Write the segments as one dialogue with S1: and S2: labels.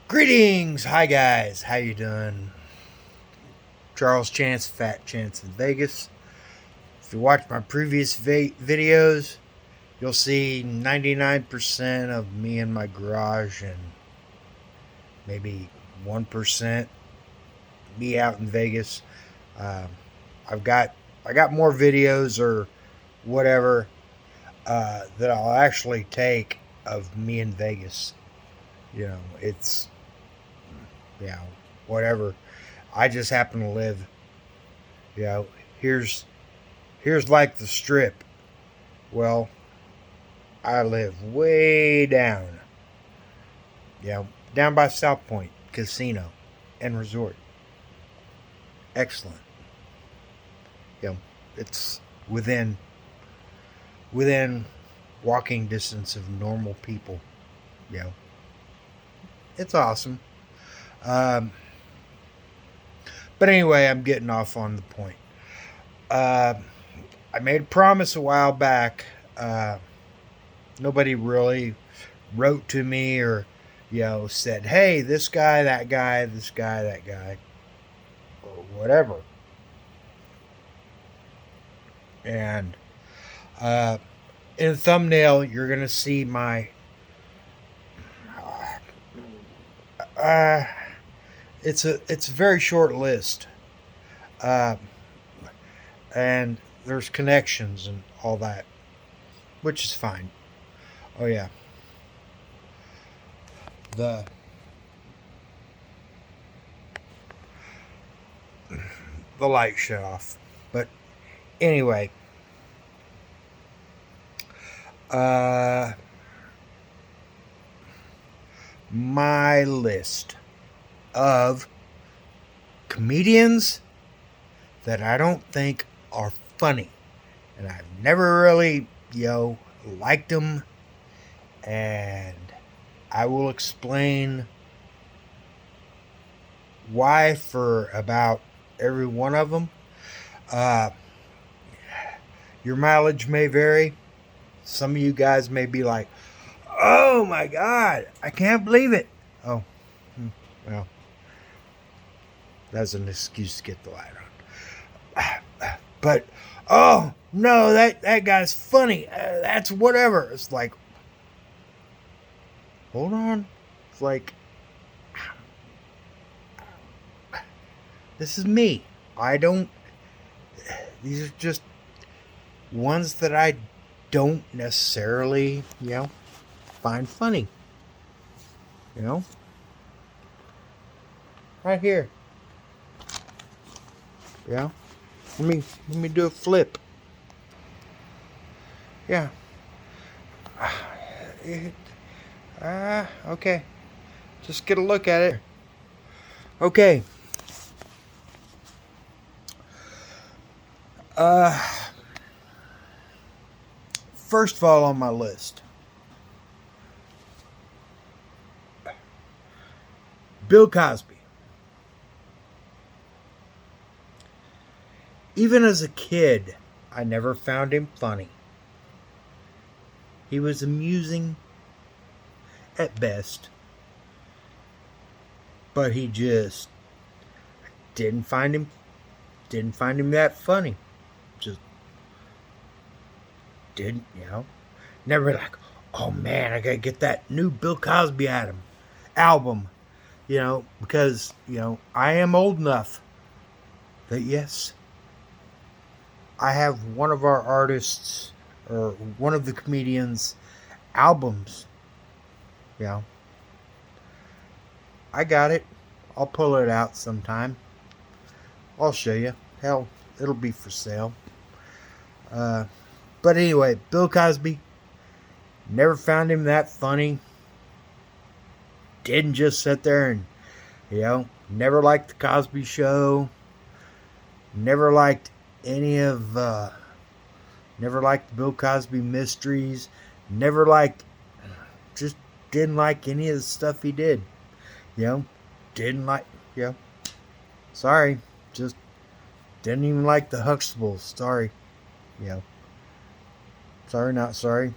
S1: Greetings, hi guys, how you doing? Charles Chance, Fat Chance in Vegas. If you watch my previous videos, you'll see 99% of me in my garage and maybe 1% me out in Vegas. Um, I've got I got more videos or whatever that I'll actually take of me in Vegas. It's you know whatever. I just happen to live. You know, here's Here's like the strip. Well, I live way down. Down by South Point Casino and Resort. Excellent. You know, it's within walking distance of normal people. You know, it's awesome. Um, but anyway, I'm getting off on the point. Uh, I made a promise a while back. Nobody really wrote to me or said, hey, this guy, that guy, this guy, that guy, or whatever. And in the thumbnail, you're going to see my uh, it's a very short list. uh, and there's connections and all that, which is fine. Oh yeah, the light shut off. But anyway, uh, my list of comedians that I don't think are funny, and I've never really, liked them, and I will explain why for about every one of them. Uh, your mileage may vary. Some of you guys may be like, oh my God, I can't believe it. Oh, well, that's an excuse to get the light on. But, oh, no, that guy's funny. That's whatever. It's like, hold on. It's like, this is me. These are just ones that I don't necessarily, find funny. Right here. Yeah. Let me do a flip. Yeah. Okay. Just get a look at it. Okay. First of all on my list, Bill Cosby. Even as a kid, I never found him funny. He was amusing at best, but he just didn't find him that funny. Just didn't, Never like, oh man, I gotta get that new Bill Cosby album, because, I am old enough that yes, I have one of our artists or one of the comedians' albums. I got it. I'll pull it out sometime. I'll show you. Hell, it'll be for sale. But anyway, Bill Cosby, never found him that funny. Didn't just sit there and, never liked the Cosby Show. Never liked never liked the Bill Cosby Mysteries. Just didn't like any of the stuff he did. Didn't like, sorry, just didn't even like the Huxtables. Sorry, sorry, not sorry.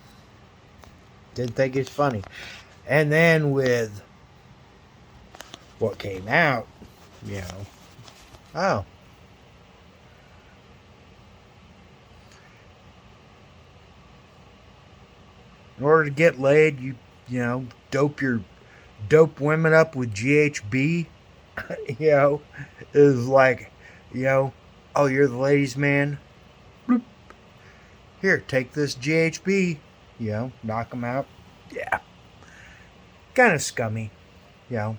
S1: Didn't think it's funny. And then with what came out, oh, in order to get laid, dope women up with GHB, is like, oh, you're the ladies' man. Bloop. Here, take this GHB. Knock them out. Yeah, kind of scummy, you know.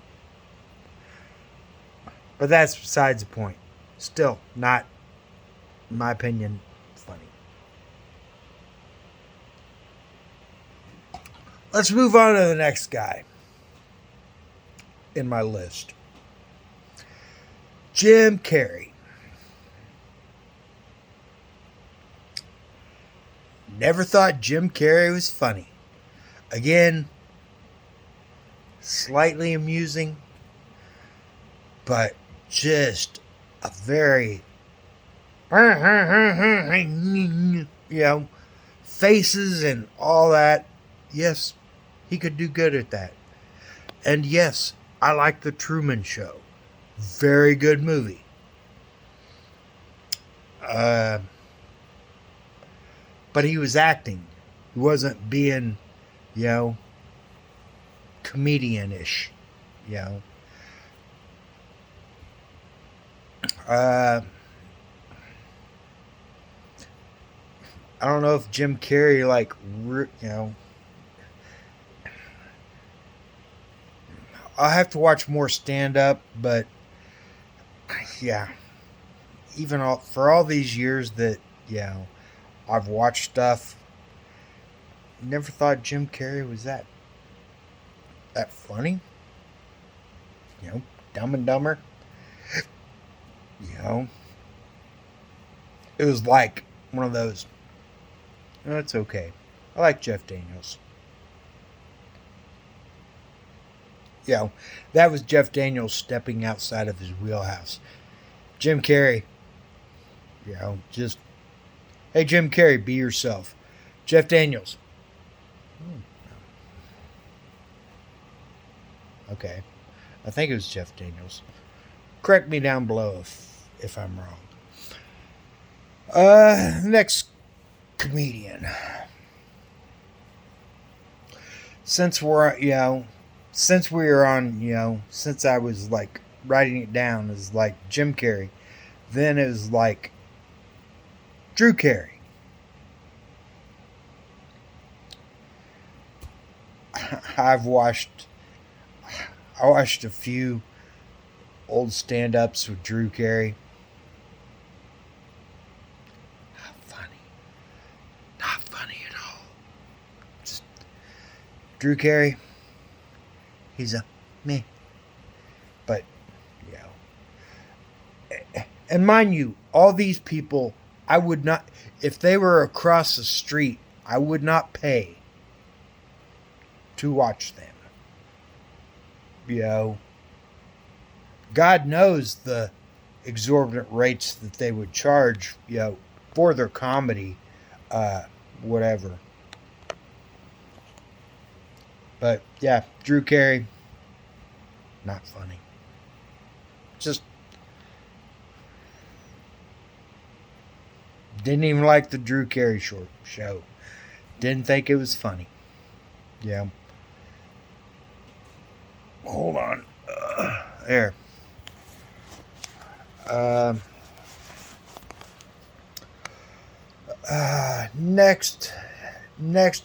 S1: But that's besides the point. Still, not, in my opinion, funny. Let's move on to the next guy in my list. Jim Carrey. Never thought Jim Carrey was funny. Again, slightly amusing, but just a very, faces and all that. Yes, he could do good at that. And yes, I like The Truman Show. Very good movie. But he was acting. He wasn't being, comedian-ish, I don't know if Jim Carrey, I'll have to watch more stand-up, but yeah, even for all these years that, I've watched stuff, never thought Jim Carrey was that funny. Dumb and Dumber. It was like one of those, it's okay. I like Jeff Daniels. That was Jeff Daniels stepping outside of his wheelhouse. Jim Carrey, just, hey, Jim Carrey, be yourself. Jeff Daniels. Okay. I think it was Jeff Daniels. Correct me down below if I'm wrong. Next comedian. Since we were on, since I was like writing it down as like Jim Carrey, then it was like Drew Carey. I watched a few old stand-ups with Drew Carey. Not funny at all. Just Drew Carey, he's a meh. But, and mind you, all these people, I would not, if they were across the street, I would not pay to watch them. God knows the exorbitant rates that they would charge, for their comedy, whatever. But yeah, Drew Carey, not funny. Just didn't even like the Drew Carey show. Didn't think it was funny. Hold on. There. Next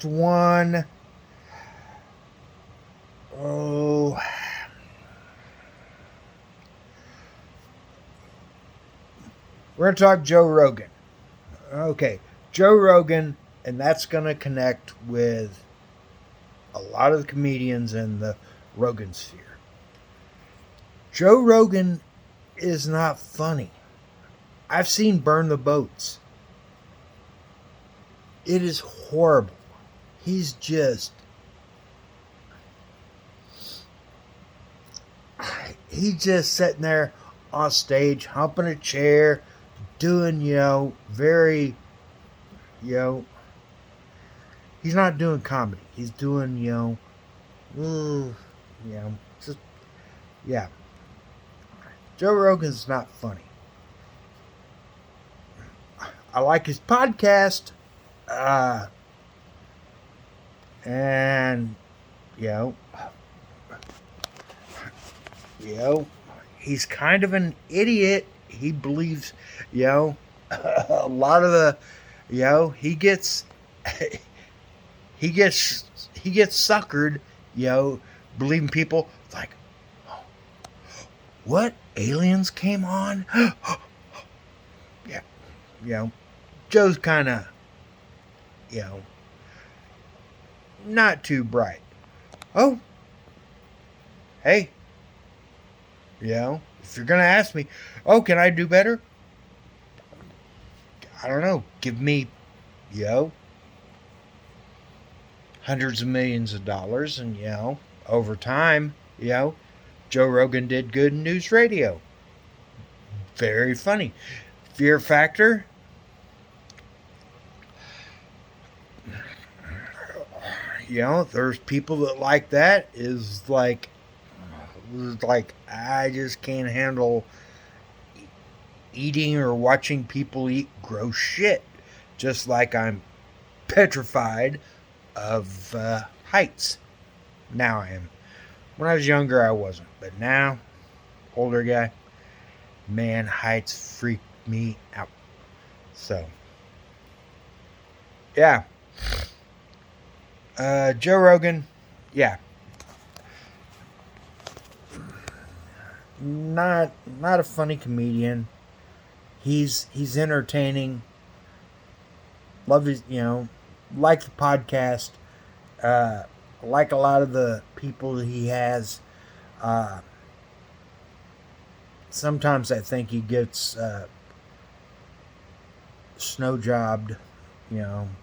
S1: one. Oh. We're going to talk Joe Rogan. Okay. Joe Rogan, and that's going to connect with a lot of the comedians in the Rogan sphere. Joe Rogan is not funny. I've seen Burn the Boats. It is horrible. He's just sitting there on stage, humping a chair, doing, very, he's not doing comedy. He's doing, just, Joe Rogan's not funny. I like his podcast. And, you know, you know, he's kind of an idiot. He believes, a lot of the, he gets, he gets, he gets suckered, believing people like, what, aliens came on? Yeah, Joe's kind of, not too bright. Oh, hey, if you're gonna ask me, oh, can I do better? I don't know. Give me, hundreds of millions of dollars, and over time, Joe Rogan did good in news radio. Very funny. Fear factor. There's people that like that. Is like I just can't handle eating or watching people eat gross shit. Just like I'm petrified of heights. Now I am. When I was younger, I wasn't. But now, older guy, man, heights freak me out. So, yeah. Joe Rogan, yeah. Not a funny comedian. He's entertaining. Love his, like the podcast. Like a lot of the people that he has. Sometimes I think he gets snow jobbed,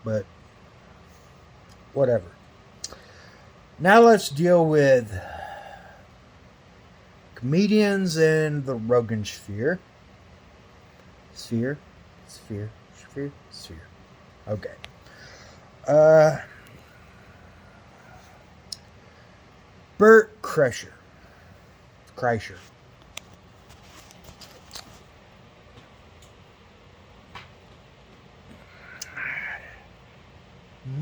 S1: but whatever. Now let's deal with comedians in the Rogan sphere. Sphere. Okay. Bert Kreischer.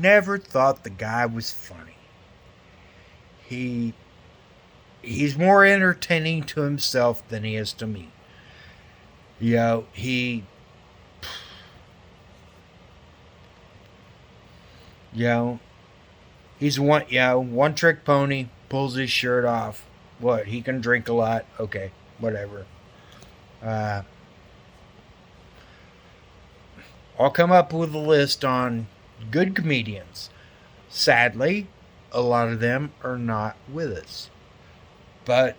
S1: Never thought the guy was funny. He's more entertaining to himself than he is to me. He's one trick pony, pulls his shirt off. What, he can drink a lot? Okay, whatever. I'll come up with a list on good comedians. Sadly, a lot of them are not with us. But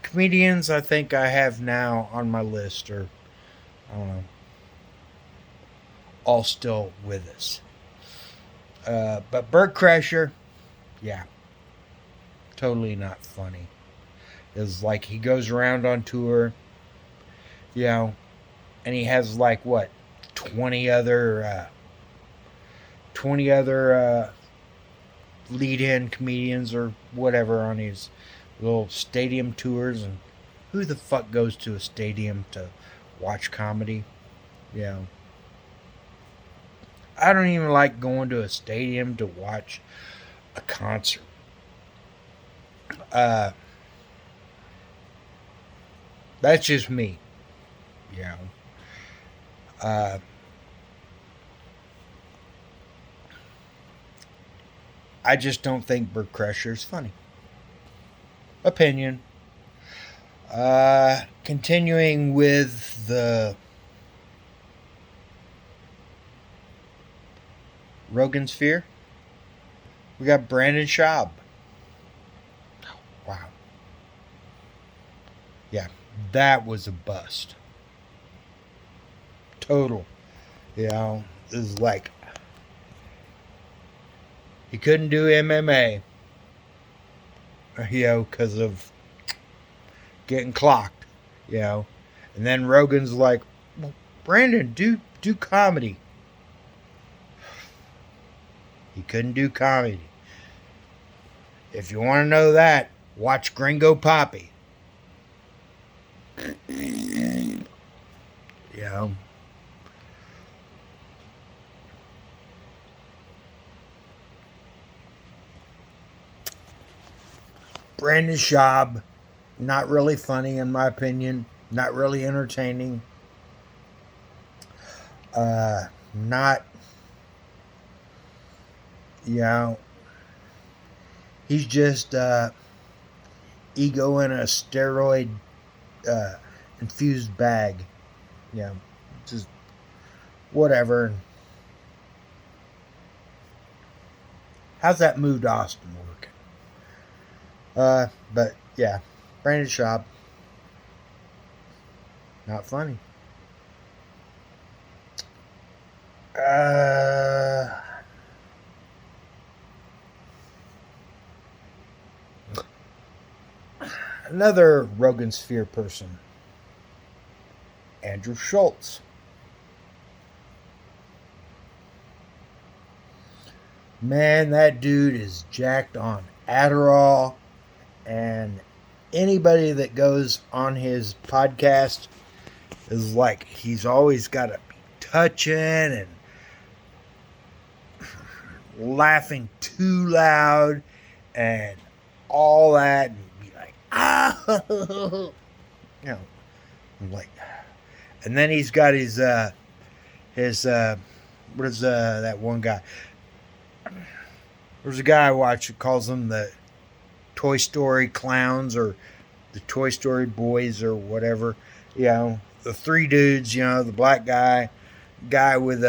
S1: comedians I think I have now on my list are, I don't know, all still with us. But Bert Kreischer, yeah, totally not funny. It's like he goes around on tour, and he has like what, 20 other lead-in comedians or whatever on his little stadium tours. And who the fuck goes to a stadium to watch comedy? I don't even like going to a stadium to watch a concert. That's just me. I just don't think Bert Kreischer's funny. Opinion. Continuing with the Rogan sphere, we got Brandon Schaub. Wow. Yeah, that was a bust. Total. It was like he couldn't do MMA, because of getting clocked, and then Rogan's like, well, Brandon, do comedy. He couldn't do comedy. If you want to know that, Watch Gringo Poppy. You know. Brandon Schaub, not really funny in my opinion. Not really entertaining. Not, you know, he's just ego in a steroid infused bag. You know, just whatever. How's that move to Austin working? But yeah, Brandon Schaub, not funny. Another Rogan Sphere person, Andrew Schultz. Man, that dude is jacked on Adderall, and anybody that goes on his podcast is like he's always got to be touching and laughing too loud and all that, and be like, you know, I'm like, and then he's got his what is that one guy? There's a guy I watch who calls them the Toy Story clowns or the Toy Story boys or whatever. You know, the three dudes. You know, the black guy with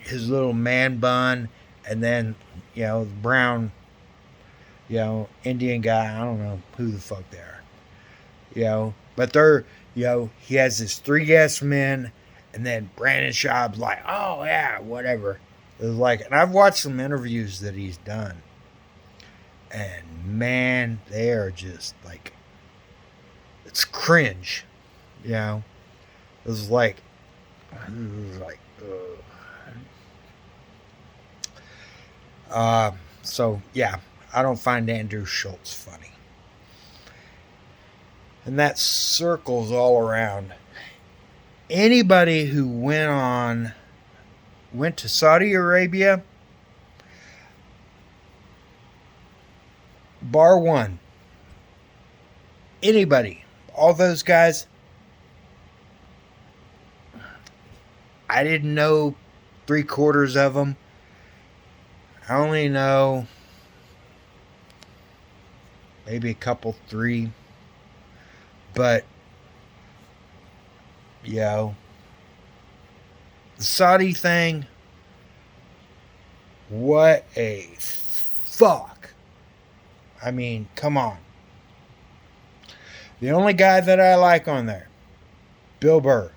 S1: his little man bun, and then the brown, Indian guy. I don't know who the fuck they are. But they're he has his three yes men, and then Brandon Schaub's like, oh yeah, whatever. It was like, and I've watched some interviews that he's done, and man, they are just like, it's cringe. It was like, so yeah, I don't find Andrew Schultz funny. And that circles all around. Anybody who went to Saudi Arabia, bar one, anybody, all those guys, I didn't know 3/4 of them. I only know maybe a couple, three. But, the Saudi thing, what a fuck. I mean, come on. The only guy that I like on there, Bill Burr.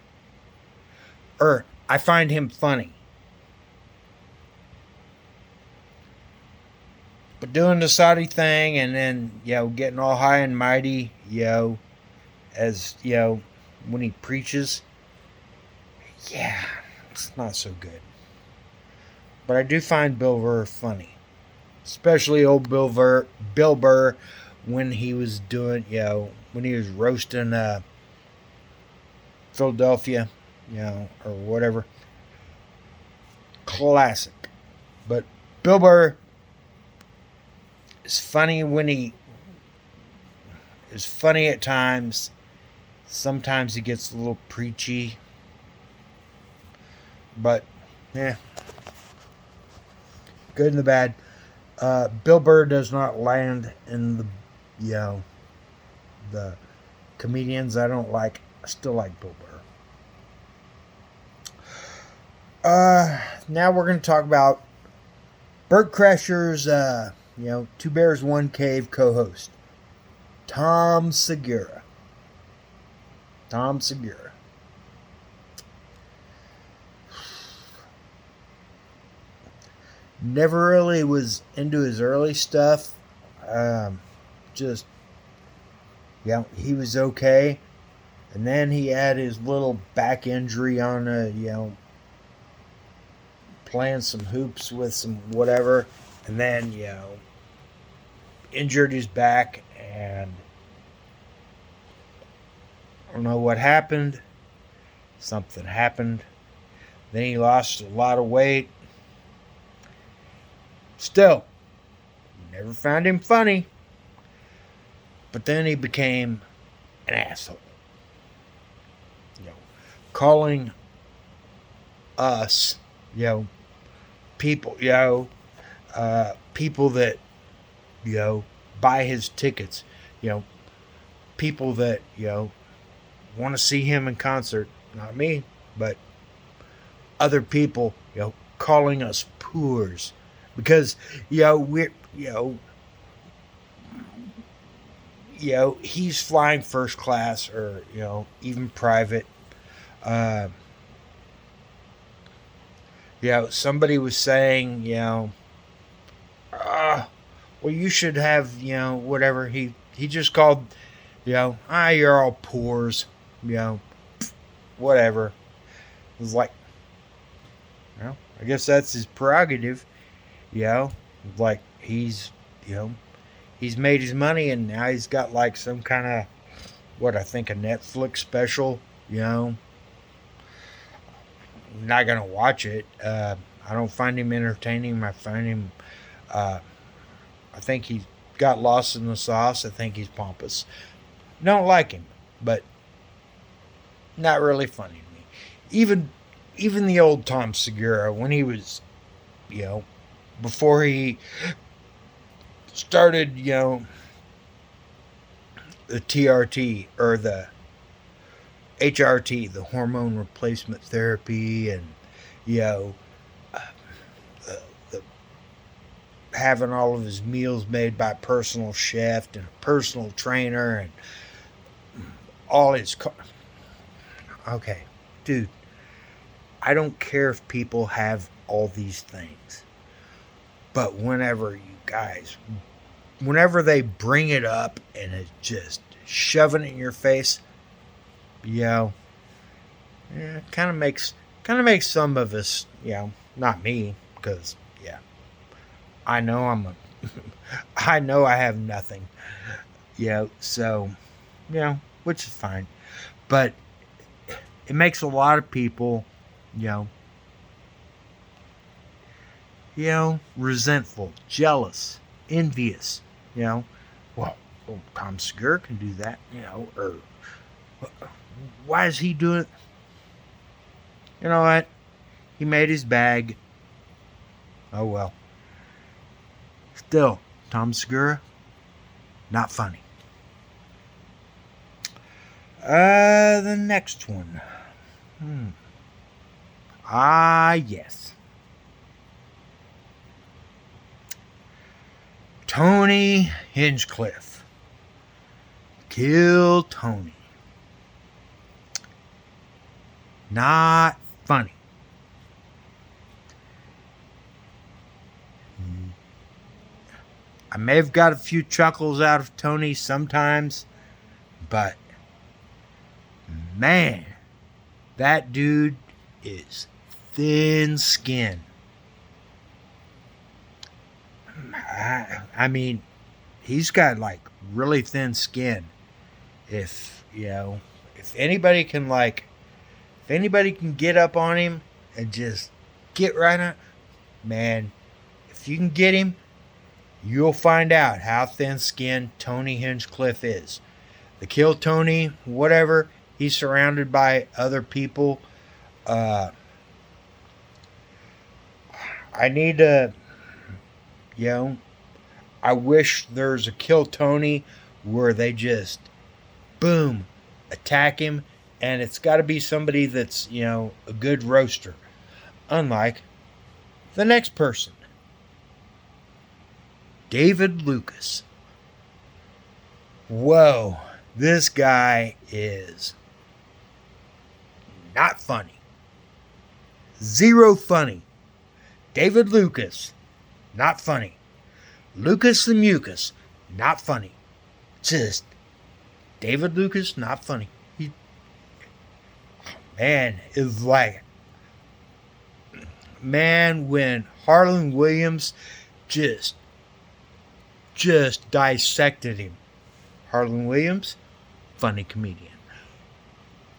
S1: I find him funny. But doing the Saudi thing and then, getting all high and mighty, as, when he preaches, it's not so good. But I do find Bill Burr funny. Especially old Bill Burr when he was doing, when he was roasting Philadelphia, or whatever. Classic. But Bill Burr is funny when he is funny at times. Sometimes he gets a little preachy. But, good and the bad. Bill Burr does not land in the comedians I don't like. I still like Bill Burr. Now we're going to talk about Bert Kreischer's, Two Bears, One Cave co-host, Tom Segura. Never really was into his early stuff. He was okay. And then he had his little back injury on playing some hoops with some whatever. And then, injured his back, and I don't know what happened. Something happened. Then he lost a lot of weight. Still, never found him funny. But then he became an asshole. You know, calling us, people, people that, buy his tickets, people that, want to see him in concert. Not me, but other people, calling us poors. Because, we're, he's flying first class or, even private. Somebody was saying, well, you should have, whatever. He just called, you're all poors, whatever. It was like, I guess that's his prerogative, like he's made his money and now he's got like some kind of, I think a Netflix special, I'm not going to watch it. I don't find him entertaining. I find him, I think he got lost in the sauce. I think he's pompous. Don't like him, but not really funny to me. Even the old Tom Segura, when he was, before he started, the TRT or the HRT, the hormone replacement therapy, and the having all of his meals made by a personal chef and a personal trainer and all his okay, dude, I don't care if people have all these things, but whenever they bring it up and it's just shoving it in your face, it kind of makes some of us, not me, because I know I know I have nothing, so which is fine, but it makes a lot of people, resentful, jealous, envious, well, Tom Segura can do that, or why is he doing it? You know what? He made his bag. Oh well. Still, Tom Segura, not funny. The next one. Yes. Tony Hinchcliffe. Kill Tony. Not funny. I may have got a few chuckles out of Tony sometimes, but man, that dude is thin skinned. I mean, he's got like really thin skin. If anybody can get up on him and just get right on, man, if you can get him, you'll find out how thin-skinned Tony Hinchcliffe is. The Kill Tony, whatever, he's surrounded by other people. I need to, I wish there's a Kill Tony where they just, boom, attack him, and it's got to be somebody that's, a good roaster. Unlike the next person. David Lucas. Whoa, this guy is not funny. Zero funny. David Lucas, not funny. Lucas the Mucus, not funny. Just David Lucas, not funny. It's like, when Harlan Williams just just dissected him. Harlan Williams, funny comedian.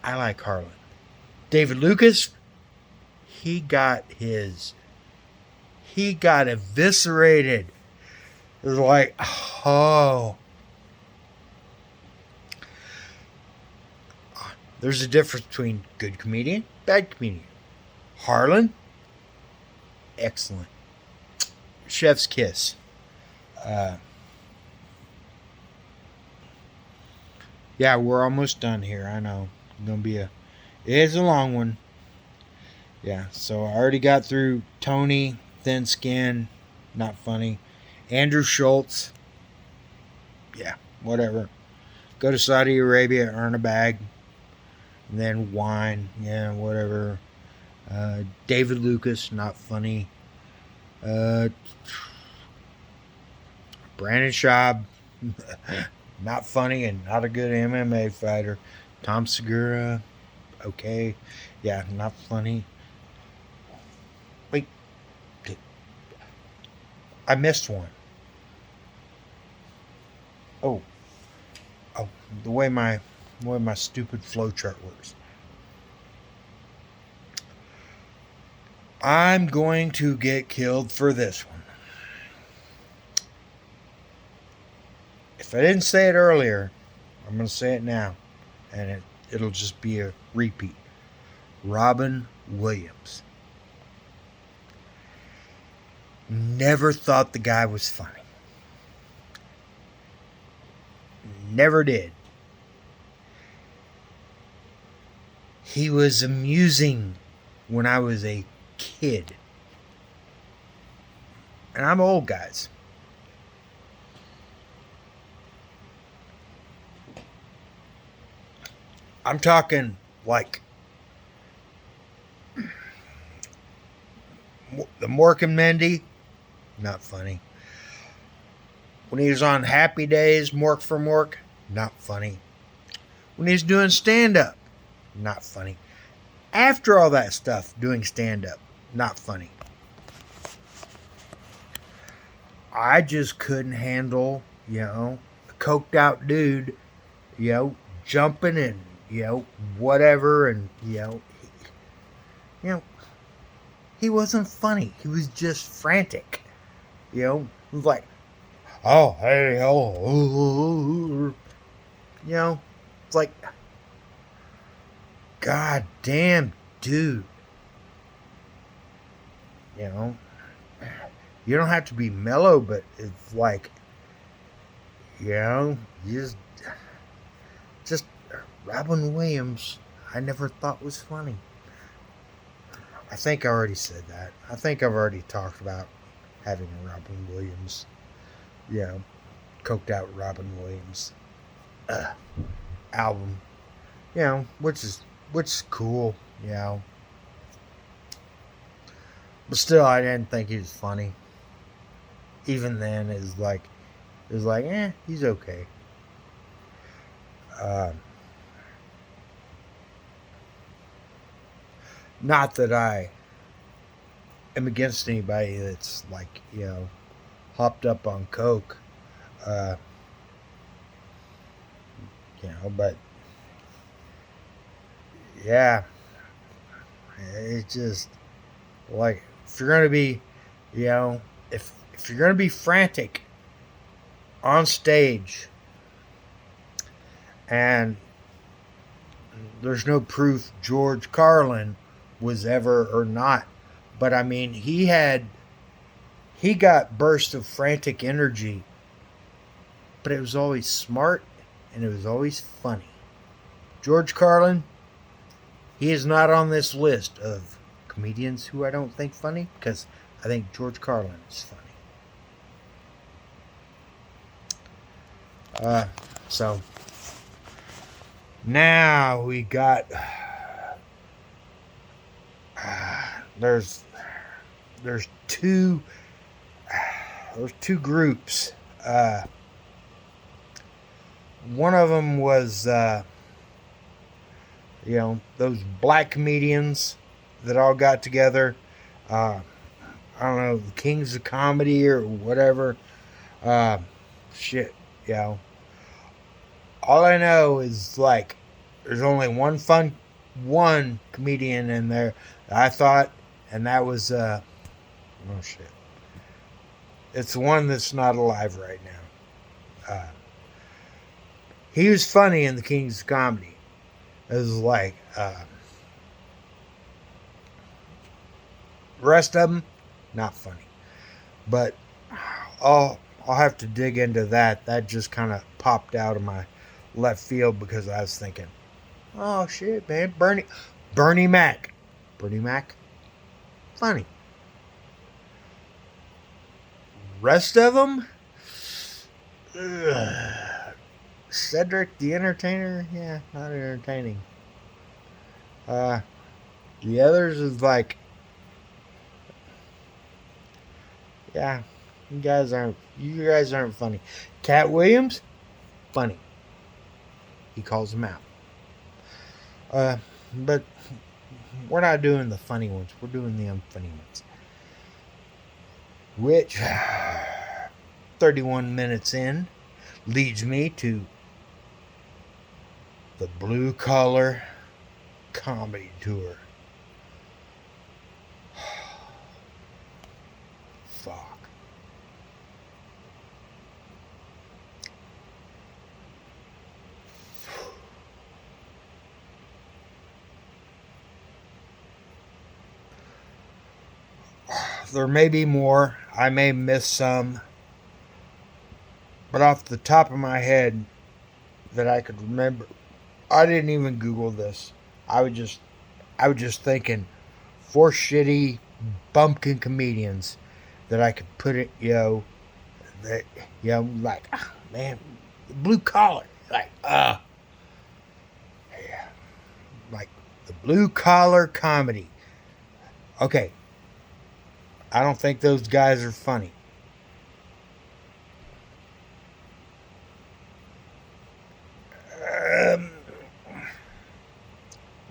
S1: I like Harlan. David Lucas, he got eviscerated. It was like, oh. There's a difference between good comedian, bad comedian. Harlan, excellent. Chef's kiss. Yeah, we're almost done here. I know. It is a long one. Yeah, so I already got through Tony, thin skin, not funny. Andrew Schultz. Yeah, whatever. Go to Saudi Arabia, earn a bag, and then whine. Yeah, whatever. David Lucas, not funny. Brandon Schaub, not funny and not a good MMA fighter. Tom Segura, okay. Yeah, not funny. Wait, I missed one. Oh, the way my stupid flowchart works. I'm going to get killed for this one. If I didn't say it earlier, I'm going to say it now, and it'll just be a repeat. Robin Williams. Never thought the guy was funny. Never did. He was amusing when I was a kid. And I'm old, guys. I'm talking like the Mork and Mindy, not funny. When he was on Happy Days, Mork for Mork, not funny. When he's doing stand-up, not funny. After all that stuff, doing stand-up, not funny. I just couldn't handle, a coked out dude, jumping and, whatever, and, he wasn't funny. He was just frantic. He was like, oh, hey, oh, it's like, God damn, dude. You don't have to be mellow, but it's like, just Robin Williams, I never thought was funny. I think I already said that. I think I've already talked about having a Robin Williams, coked out Robin Williams album, which is cool, But still, I didn't think he was funny. Even then, it was like, he's okay. Not that I am against anybody that's like, hopped up on coke. But yeah, it's just like, if you're gonna be, if you're gonna be frantic on stage, and there's no proof George Carlin was ever or not, but I mean, he got bursts of frantic energy, but it was always smart and it was always funny. George Carlin, he is not on this list of comedians who I don't think funny, because I think George Carlin is funny. So now we got there's two groups. One of them was those black comedians that all got together. I don't know, the Kings of Comedy or whatever. shit, all I know is like there's only one comedian in there that I thought, and that was oh shit, it's the one that's not alive right now. He was funny in the King's Comedy. It was like the rest of them not funny, but I'll have to dig into that. That just kind of popped out of my left field because I was thinking, oh shit, man, Bernie Mac, funny. Rest of them, Cedric the Entertainer, yeah, not entertaining. The others is like, yeah, you guys aren't funny. Cat Williams, funny. He calls them out. But we're not doing the funny ones. We're doing the unfunny ones. Which, 31 minutes in, leads me to the Blue Collar Comedy Tour. Fuck. There may be more. I may miss some. But off the top of my head that I could remember, I didn't even Google this. I was just thinking 4 shitty bumpkin comedians that I could put it, that, like, man, blue collar, like, yeah, like the blue collar comedy. Okay, I don't think those guys are funny.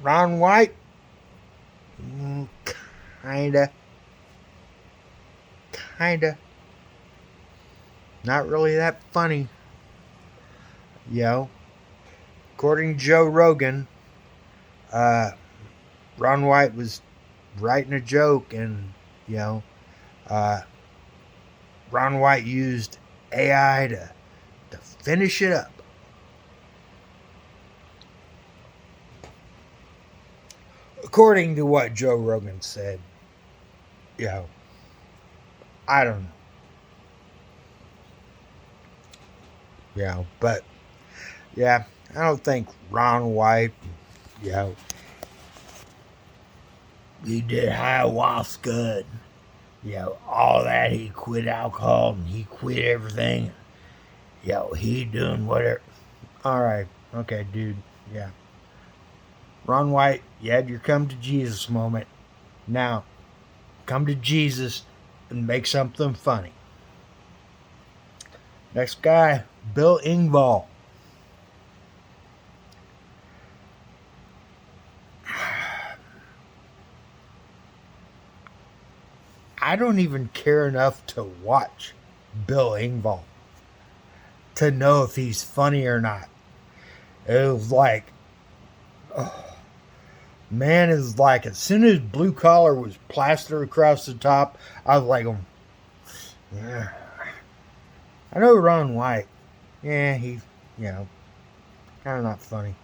S1: Ron White, kinda, not really that funny. According to Joe Rogan, Ron White was writing a joke, and Ron White used AI to finish it up. According to what Joe Rogan said, I don't know. But yeah, I don't think Ron White, he did ayahuasca and, all that. He quit alcohol and he quit everything. He doing whatever. All right. Okay, dude. Yeah. Ron White, you had your come to Jesus moment. Now, come to Jesus and make something funny. Next guy, Bill Engvall. I don't even care enough to watch Bill Engvall to know if he's funny or not. It was like, man, is like as soon as blue collar was plastered across the top, I was like, yeah. I know Ron White. Yeah, he's, kind of not funny.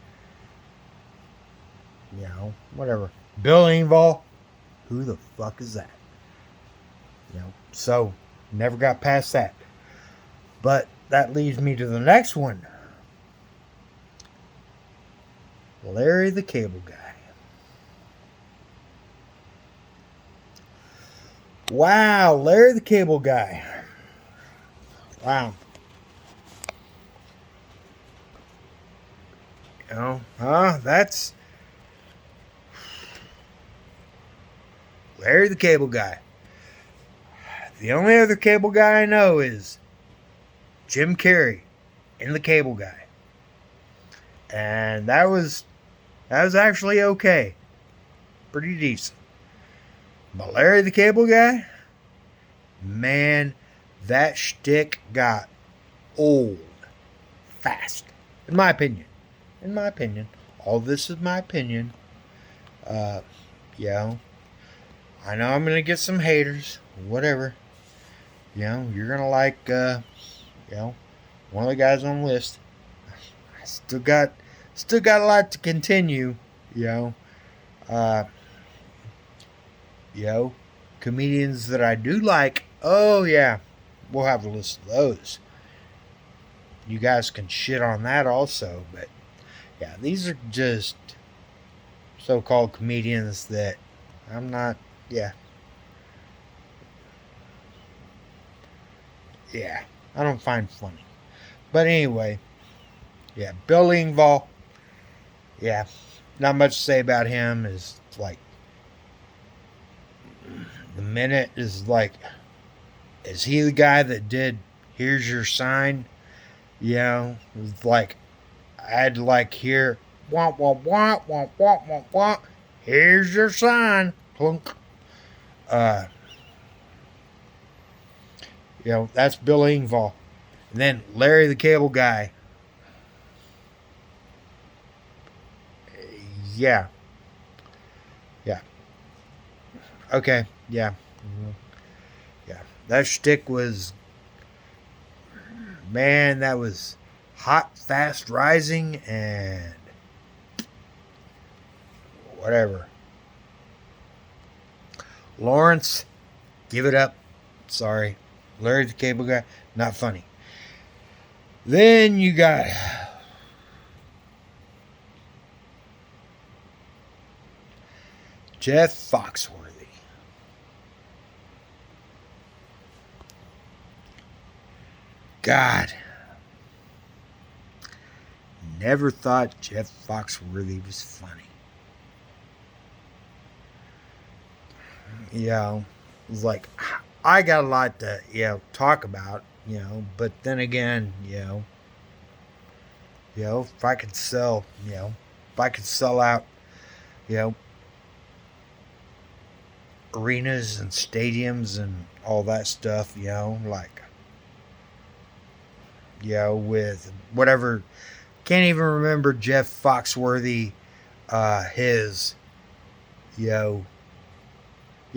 S1: Whatever. Bill Engvall, who the fuck is that? So never got past that. But that leads me to the next one. Larry the Cable Guy. Wow, Larry the Cable Guy. Wow. That's Larry the Cable Guy. The only other cable guy I know is Jim Carrey in The Cable Guy. And that was actually okay. Pretty decent. But Larry the Cable Guy, man, that shtick got old fast. In my opinion. In my opinion. All this is my opinion. You know, I know I'm gonna get some haters. Whatever. You know, you're gonna like you know, one of the guys on the list. I still got a lot to continue, you know. Uh you know, comedians that I do like, oh yeah, we'll have a list of those. You guys can shit on that also, but yeah, these are just so-called comedians that I'm not. Yeah, yeah, I don't find funny. But anyway, yeah, Bill Engvall. Yeah, not much to say about him. Is like the minute is like, is he the guy that did "Here's Your Sign"? You know, it's like I had to like hear wah wah wah wah wah wah wah. Here's your sign, clunk. Uh, you know, that's Bill Engvall. And then Larry the Cable Guy. Yeah. Yeah. Okay. Yeah. Yeah. That shtick was, man, that was hot, fast, rising, and whatever. Lawrence, give it up. Sorry. Larry the Cable Guy, not funny. Then you got Jeff Foxworthy. God. Never thought Jeff Foxworthy was funny. You know, it was like, I got a lot to, talk about, but then again, if I could sell, if I could sell out, you know, arenas and stadiums and all that stuff, like, with whatever, can't even remember Jeff Foxworthy, his, you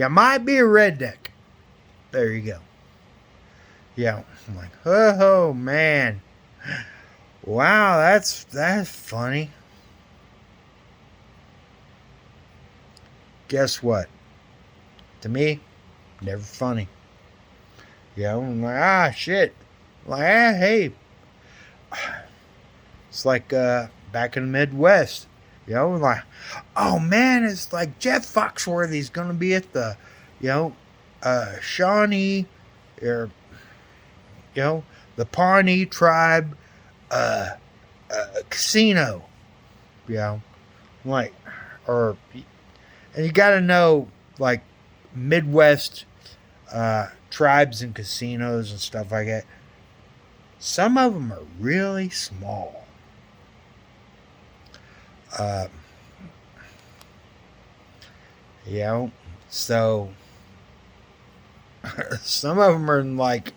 S1: might be a redneck. There you go. Yeah, I'm like, oh man, wow, that's funny. Guess what? To me, never funny. I'm like, shit. Like, hey, it's like back in the Midwest. Like, oh man, it's like Jeff Foxworthy's gonna be at the, Shawnee, or the Pawnee tribe, uh, casino. Like, or, and you got to know, like, Midwest tribes and casinos and stuff like that. Some of them are really small. Uh, so some of them are like,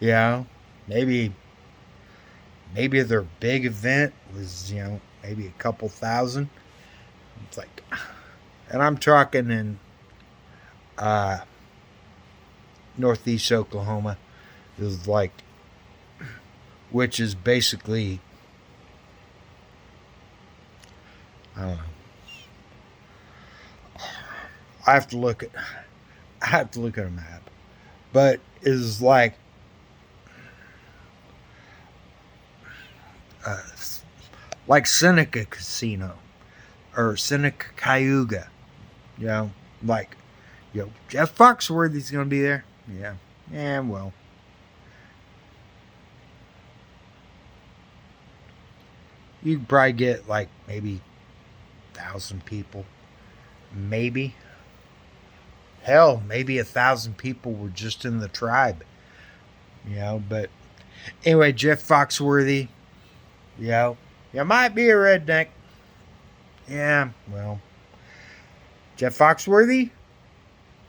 S1: maybe their big event was, maybe a couple thousand. It's like, and I'm talking in northeast Oklahoma. It was like, which is basically, I don't know. I have to look at a map, but is like Seneca Casino or Seneca Cayuga. Like, Jeff Foxworthy's going to be there. Yeah, well. You could probably get like maybe 1,000 people. Maybe. Hell, maybe 1,000 people were just in the tribe. But anyway, Jeff Foxworthy, you might be a redneck. Yeah, well. Jeff Foxworthy,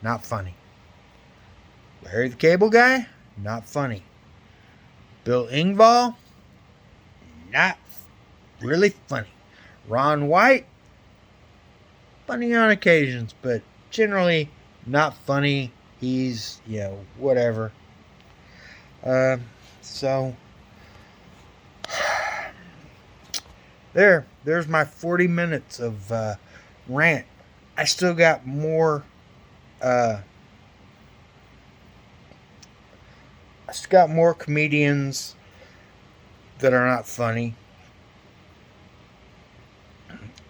S1: not funny. Larry the Cable Guy, not funny. Bill Engvall, not really funny. Ron White, funny on occasions, but generally not funny. He's, whatever. So there's my 40 minutes of rant. I still got more. I still got more comedians that are not funny,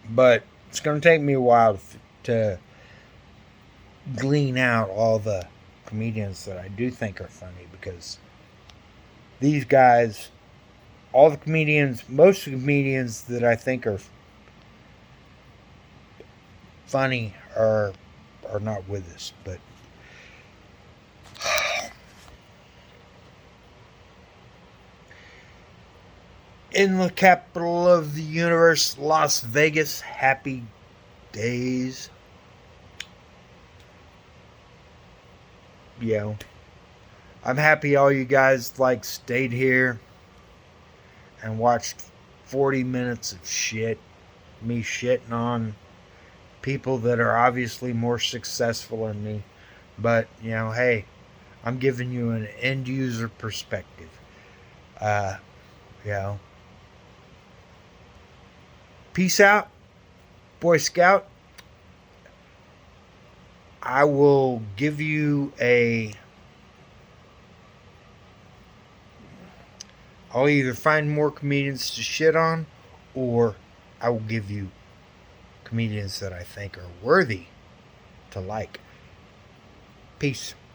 S1: but it's going to take me a while to glean out all the comedians that I do think are funny, because these guys, all the comedians, most of the comedians that I think are funny are not with us. But in the capital of the universe, Las Vegas, happy days. I'm happy all you guys stayed here and watched 40 minutes of shit. Me shitting on people that are obviously more successful than me. But, hey, I'm giving you an end user perspective. Peace out, Boy Scout. I will give you I'll either find more comedians to shit on, or I will give you comedians that I think are worthy to like. Peace.